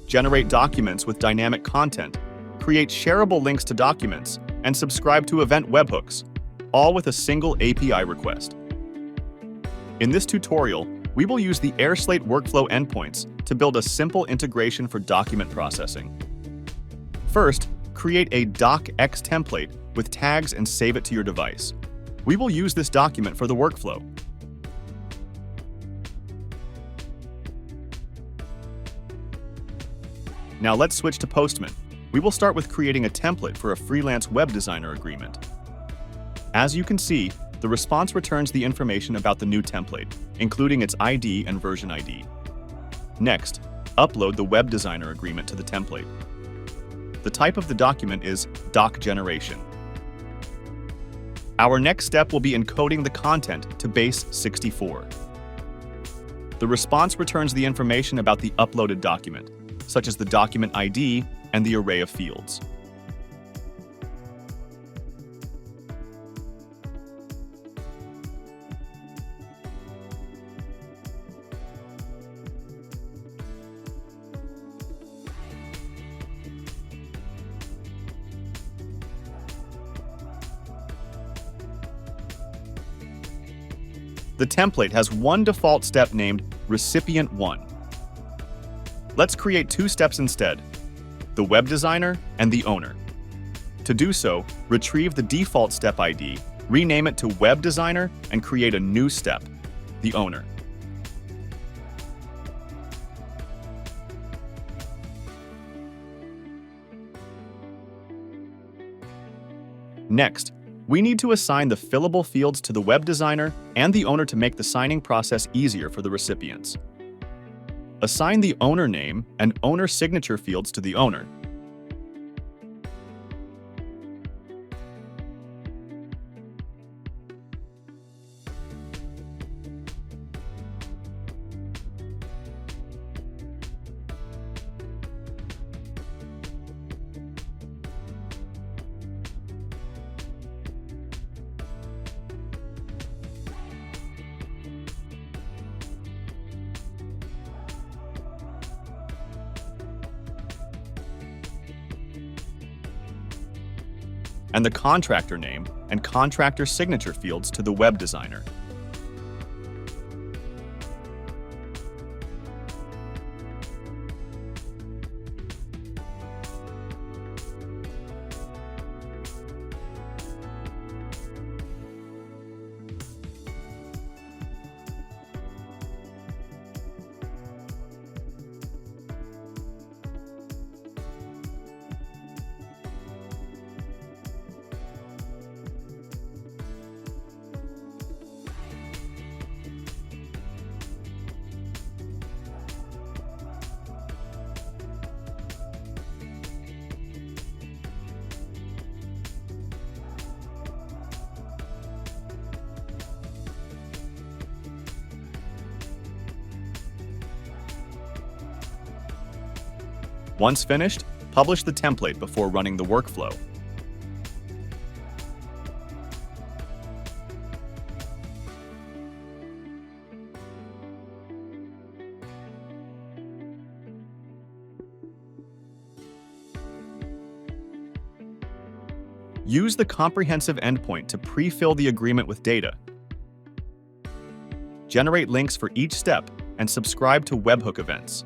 generate documents with dynamic content, create shareable links to documents, and subscribe to event webhooks, all with a single API request. In this tutorial, we will use the airSlate workflow endpoints to build a simple integration for document processing. First, create a docx template with tags and save it to your device. We will use this document for the workflow. Now let's switch to Postman. We will start with creating a template for a freelance web designer agreement. As you can see, the response returns the information about the new template, including its ID and version ID. Next, upload the web designer agreement to the template. The type of the document is doc generation. Our next step will be encoding the content to base 64. The response returns the information about the uploaded document, such as the document ID and the array of fields. The template has one default step named Recipient 1. Let's create two steps instead, the web designer and the owner. To do so, retrieve the default step ID, rename it to web designer, and create a new step, the owner. Next, we need to assign the fillable fields to the web designer and the owner to make the signing process easier for the recipients. Assign the owner name and owner signature fields to the owner. And the contractor name and contractor signature fields to the web designer. Once finished, publish the template before running the workflow. Use the comprehensive endpoint to pre-fill the agreement with data. Generate links for each step and subscribe to webhook events.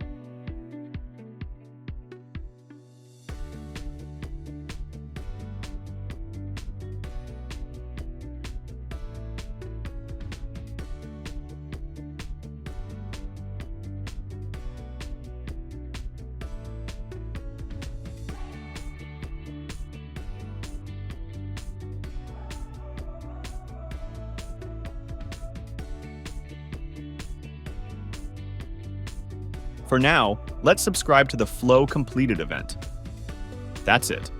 For now, let's subscribe to the Flow Completed event. That's it.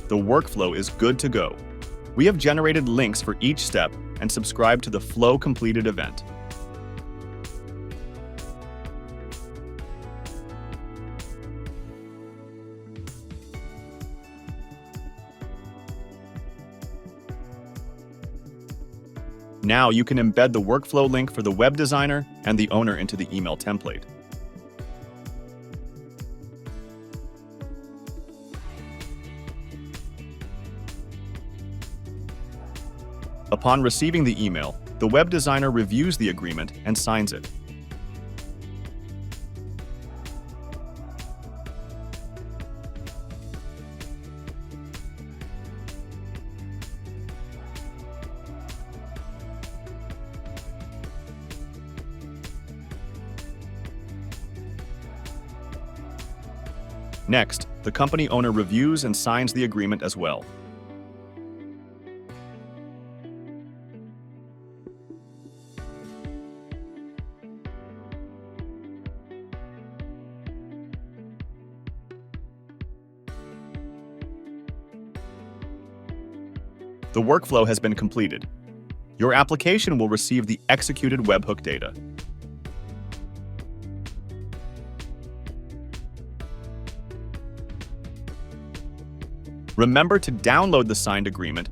The workflow is good to go. We have generated links for each step and subscribed to the Flow Completed event. Now you can embed the workflow link for the web designer and the owner into the email template. Upon receiving the email, the web designer reviews the agreement and signs it. Next, the company owner reviews and signs the agreement as well. The workflow has been completed. Your application will receive the executed webhook data. Remember to download the signed agreement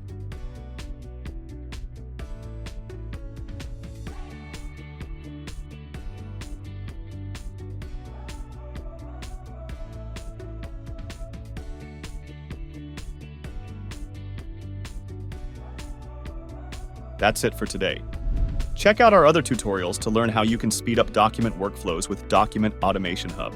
That's it for today. Check out our other tutorials to learn how you can speed up document workflows with Document Automation Hub.